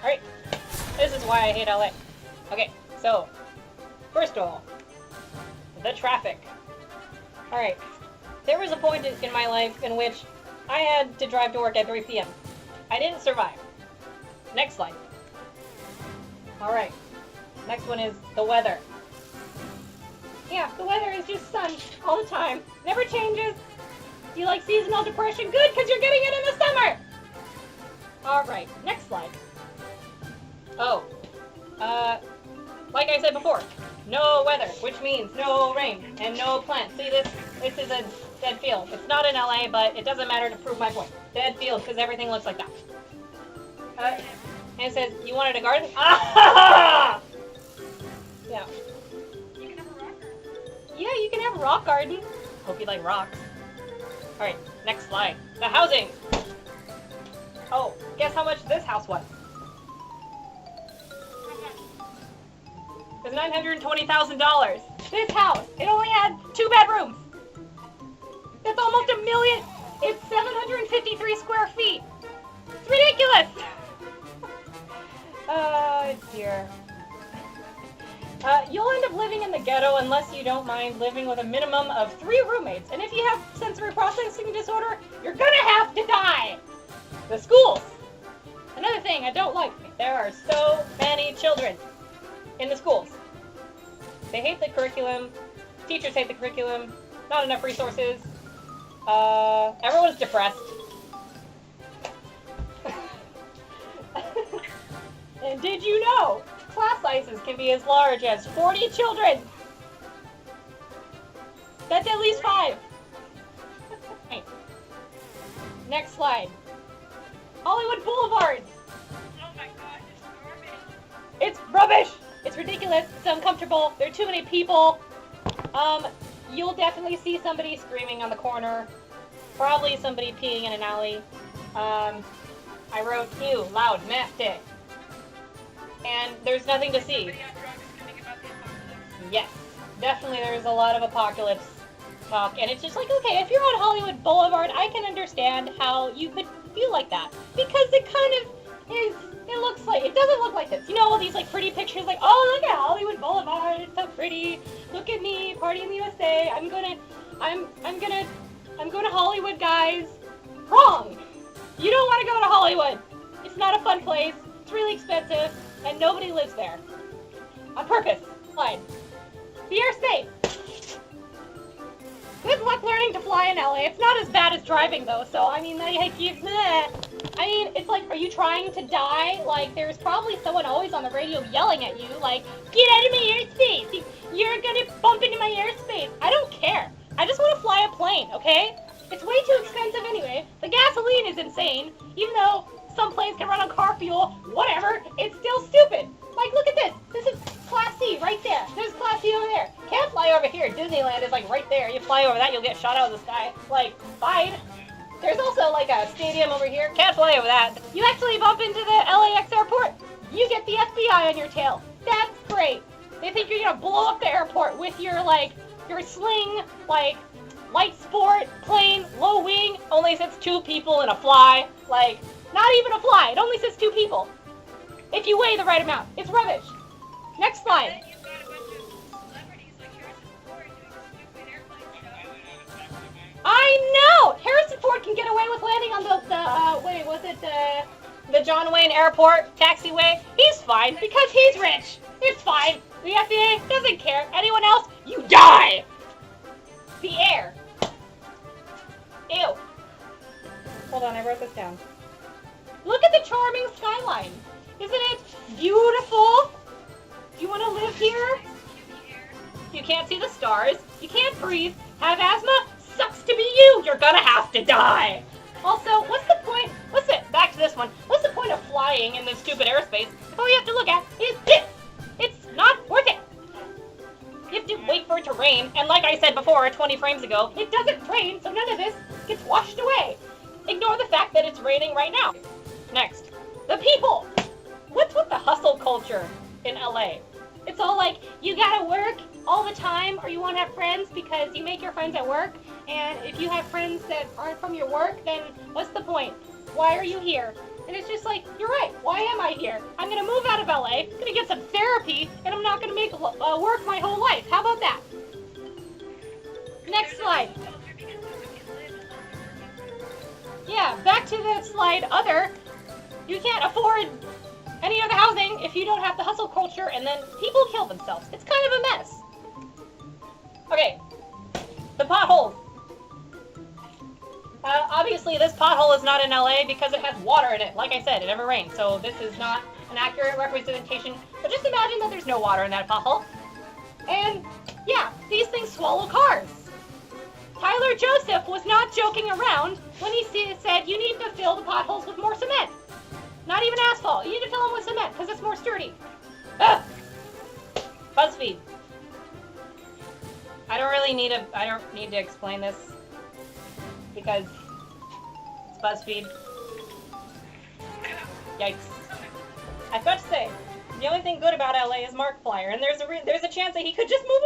Alright, this is why I hate LA. Okay, so, first of all, the traffic. Alright, there was a point in my life in which I had to drive to work at 3 p.m. I didn't survive. Next slide. Alright, next one is the weather. Yeah, the weather is just sun all the time. Never changes. Do you like seasonal depression? Good, because you're getting it in the summer! Alright, next slide. Oh, like I said before, no weather, which means no rain and no plants. See, this is a dead field. It's not in LA, but it doesn't matter to prove my point. Dead field, because everything looks like that. And it says, you wanted a garden? Ah! Yeah. Yeah, you can have a rock garden. Hope you like rocks. Alright, next slide. The housing. Oh, guess how much this house was? It was $920,000. This house, it only had 2 bedrooms. That's almost $1 million. It's 753 square feet. It's ridiculous. Oh dear. You'll end up living in the ghetto unless you don't mind living with a minimum of 3 roommates. And if you have sensory processing disorder, you're gonna have to die. The schools. Another thing I don't like, there are so many children in the schools. They hate the curriculum. Teachers hate the curriculum. Not enough resources. Everyone's depressed. And did you know class sizes can be as large as 40 children? That's at least 5. Next slide. Hollywood Boulevard. Oh my gosh, it's garbage. It's rubbish. It's ridiculous. It's uncomfortable. There are too many people. You'll definitely see somebody screaming on the corner. Probably somebody peeing in an alley. I wrote ew, loud, nasty. And there's nothing to see. Somebody on drugs screaming about the apocalypse. Yes, definitely there's a lot of apocalypse talk. And it's just like, okay, if you're on Hollywood Boulevard, I can understand how you could feel like that. Because it kind of is, it looks like, it doesn't look like this. You know all these like pretty pictures like, oh look at Hollywood Boulevard, it's so pretty. Look at me, party in the USA. I'm going to Hollywood, guys. Wrong! You don't want to go to Hollywood. It's not a fun place. It's really expensive, and nobody lives there. On purpose. Fine. Be airspace. Good luck learning to fly in LA. It's not as bad as driving though, so I mean, it's like, are you trying to die? Like, there's probably someone always on the radio yelling at you, like, get out of my airspace. You're gonna bump into my airspace. I don't care. I just want to fly a plane, okay? It's way too expensive anyway. The gasoline is insane. Even though some planes can run on car fuel, whatever, it's still stupid. Like, look at this. This is Class C right there. There's Class C over there. Can't fly over here. Disneyland is like right there. You fly over that, you'll get shot out of the sky. Like, fine. There's also like a stadium over here. Can't fly over that. You actually bump into the LAX airport, you get the FBI on your tail. That's great. They think you're gonna blow up the airport with your your sling, like, light sport, plane, low wing, only sits 2 people in a fly. Like, not even a fly, it only sits 2 people. If you weigh the right amount. It's rubbish. Next slide. And you've got a bunch of celebrities like Harrison Ford doing stupid airplane stuff. I know! Harrison Ford can get away with landing on the John Wayne Airport taxiway. He's fine, because he's rich. It's fine. The FAA doesn't care. Anyone else, you die! The air. Ew. Hold on, I wrote this down. Look at the charming skyline. Isn't it beautiful? Do you want to live here? You can't see the stars. You can't breathe. Have asthma? Sucks to be you. You're gonna have to die. Also, what's the point? Back to this one. What's the point of flying in this stupid airspace if all you have to look at is this? It's not worth it. You have to wait for it to rain, and like I said before, 20 frames ago, it doesn't rain, so none of this gets washed away. Ignore the fact that it's raining right now. Next, the people. What's with the hustle culture in LA? It's all like, you gotta work all the time, or you won't have friends because you make your friends at work, and if you have friends that aren't from your work, then what's the point? Why are you here? And it's just like, you're right, why am I here? I'm gonna move out of LA, gonna get some therapy, and I'm not gonna make work my whole life. How about that? Next slide. Yeah, back to the slide other. You can't afford any other housing if you don't have the hustle culture, and then people kill themselves. It's kind of a mess. Okay, the potholes. Obviously, this pothole is not in LA because it has water in it. Like I said, it never rains, so this is not an accurate representation. But just imagine that there's no water in that pothole. And yeah, these things swallow cars. Tyler Joseph was not joking around when he said you need to fill the potholes with more cement. Not even asphalt. You need to fill them with cement because it's more sturdy. Ugh. BuzzFeed. I don't need to explain this because it's BuzzFeed. Yikes. I've got to say, the only thing good about LA is Markiplier, and there's a chance that he could just move